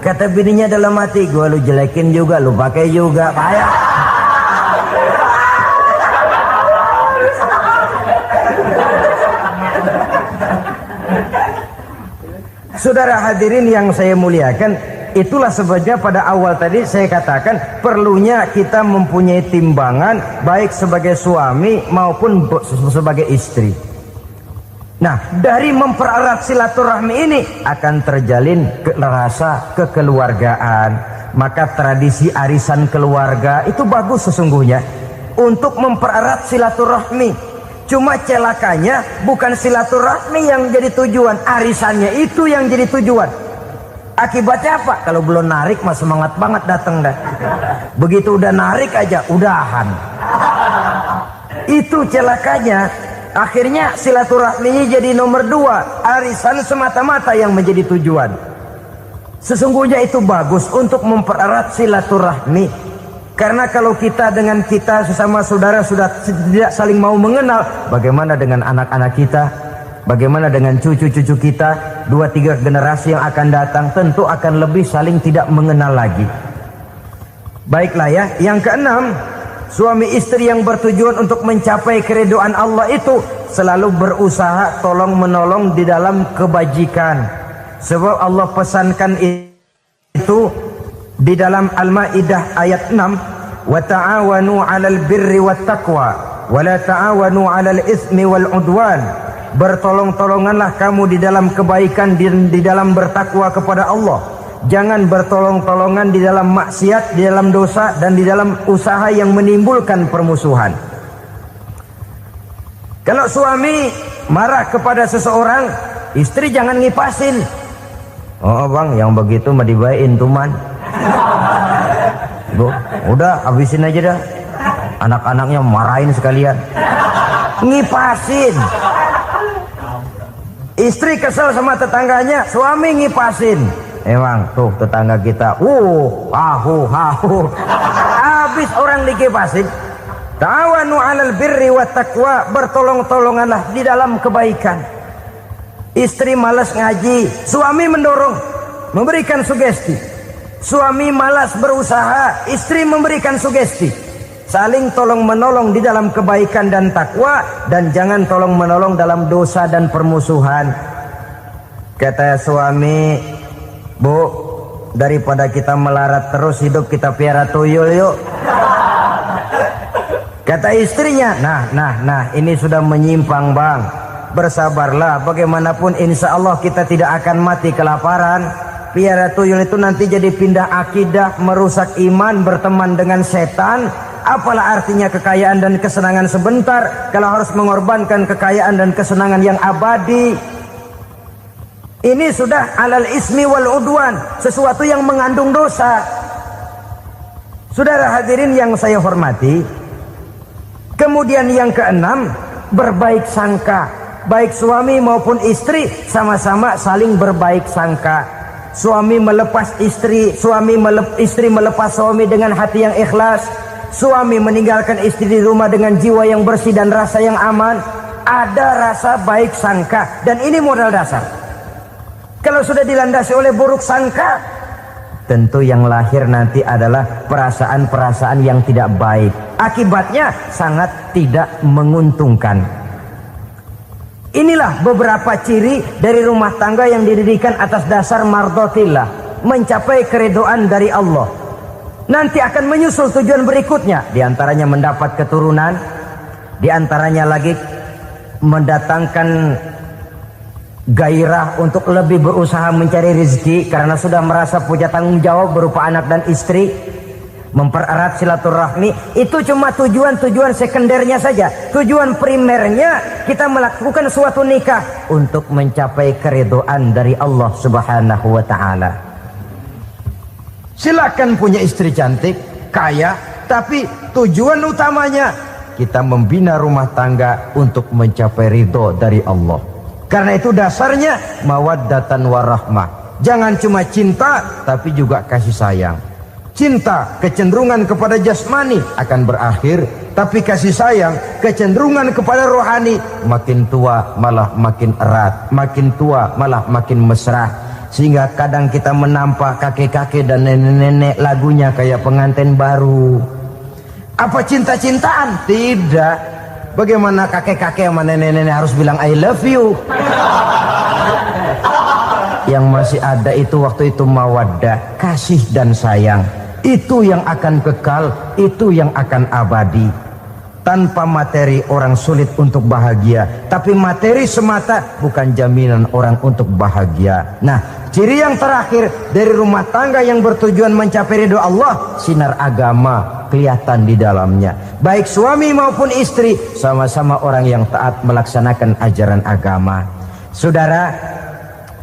Kata bininya dalam hati, gua lu jelekin juga, lu pakai juga, payah. Saudara hadirin yang saya muliakan, itulah sebabnya pada awal tadi saya katakan perlunya kita mempunyai timbangan baik sebagai suami maupun sebagai istri. Nah, dari mempererat silaturahmi ini akan terjalin rasa kekeluargaan. Maka tradisi arisan keluarga itu bagus sesungguhnya untuk mempererat silaturahmi. Cuma celakanya bukan silaturahmi yang jadi tujuan, arisannya itu yang jadi tujuan. Akibatnya apa? Kalau belum narik mah semangat banget datang dah. Begitu udah narik aja udahan. Itu celakanya. Akhirnya silaturahminya jadi nomor 2, arisan semata-mata yang menjadi tujuan. Sesungguhnya itu bagus untuk mempererat silaturahmi. Karena kalau kita dengan kita sesama saudara sudah tidak saling mau mengenal, bagaimana dengan anak-anak kita? Bagaimana dengan cucu-cucu kita? 2-3 generasi yang akan datang tentu akan lebih saling tidak mengenal lagi. Baiklah ya, yang keenam, suami istri yang bertujuan untuk mencapai keridhaan Allah itu selalu berusaha tolong menolong di dalam kebajikan. Sebab Allah pesankan itu di dalam Al-Maidah ayat 6, wa ta'awanu 'alal birri wat taqwa wa la ta'awanu 'alal itsmi wal 'udwan. Bertolong-tolonganlah kamu di dalam kebaikan, di dalam bertakwa kepada Allah. Jangan bertolong-tolongan di dalam maksiat, di dalam dosa, dan di dalam usaha yang menimbulkan permusuhan. Kalau suami marah kepada seseorang, istri jangan ngipasin. Oh bang, yang begitu mah dibayain tuman. Udah habisin aja dah. Anak-anaknya marahin sekalian. Ngipasin. Istri kesel sama tetangganya, suami ngipasin. Emang tuh tetangga kita, hahu. Habis orang dikipasin. Ta'awanu 'alal birri wat taqwa, bertolong-tolonganlah di dalam kebaikan. Istri malas ngaji, suami mendorong, memberikan sugesti. Suami malas berusaha, istri memberikan sugesti. Saling tolong menolong di dalam kebaikan dan takwa, dan jangan tolong menolong dalam dosa dan permusuhan. Kata suami, Bu, daripada kita melarat terus hidup, kita piara tuyul yuk. Kata istrinya, nah ini sudah menyimpang bang. Bersabarlah, bagaimanapun insya Allah kita tidak akan mati kelaparan. Piara tuyul itu nanti jadi pindah akidah, merusak iman, berteman dengan setan. Apalah artinya kekayaan dan kesenangan sebentar kalau harus mengorbankan kekayaan dan kesenangan yang abadi. Ini sudah alal ismi wal udwan, sesuatu yang mengandung dosa. Saudara hadirin yang saya hormati, kemudian yang keenam, berbaik sangka. Baik suami maupun istri sama-sama saling berbaik sangka. Suami melepas istri, istri melepas suami dengan hati yang ikhlas. Suami meninggalkan istri di rumah dengan jiwa yang bersih dan rasa yang aman. Ada rasa baik sangka, dan ini modal dasar. Kalau sudah dilandasi oleh buruk sangka, tentu yang lahir nanti adalah perasaan-perasaan yang tidak baik. Akibatnya sangat tidak menguntungkan. Inilah beberapa ciri dari rumah tangga yang didirikan atas dasar mardotillah, mencapai keridhaan dari Allah. Nanti akan menyusul tujuan berikutnya, diantaranya mendapat keturunan, Di antaranya lagi mendatangkan gairah untuk lebih berusaha mencari rezeki karena sudah merasa punya tanggung jawab berupa anak dan istri. Mempererat silaturahmi itu cuma tujuan sekundernya saja. Tujuan primernya kita melakukan suatu nikah untuk mencapai keridhaan dari Allah Subhanahu wa taala. Silakan punya istri cantik, kaya, tapi tujuan utamanya kita membina rumah tangga untuk mencapai ridho dari Allah. Karena itu dasarnya mawaddatan warahmah. Jangan cuma cinta tapi juga kasih sayang. Cinta, kecenderungan kepada jasmani akan berakhir, tapi kasih sayang, kecenderungan kepada rohani, makin tua malah makin erat, makin tua malah makin mesra. Sehingga kadang kita menampak kakek-kakek dan nenek-nenek lagunya kayak pengantin baru. Apa cinta-cintaan? Tidak. Bagaimana kakek-kakek sama nenek-nenek harus bilang I love you? Yang masih ada itu waktu itu mawaddah, kasih dan sayang. Itu yang akan kekal, itu yang akan abadi. Tanpa materi orang sulit untuk bahagia, tapi materi semata bukan jaminan orang untuk bahagia. Nah, ciri yang terakhir dari rumah tangga yang bertujuan mencapai ridho Allah, sinar agama kelihatan di dalamnya. Baik suami maupun istri sama-sama orang yang taat melaksanakan ajaran agama. Saudara,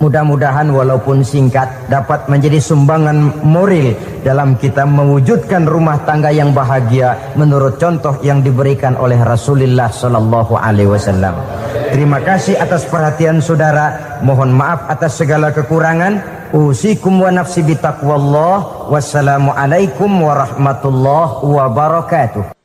mudah-mudahan walaupun singkat dapat menjadi sumbangan moral dalam kita mewujudkan rumah tangga yang bahagia menurut contoh yang diberikan oleh Rasulullah sallallahu alaihi wasallam. Terima kasih atas perhatian saudara. Mohon maaf atas segala kekurangan. Usikum wa nafsi bitaqwallah. Wassalamualaikum warahmatullahi wabarakatuh.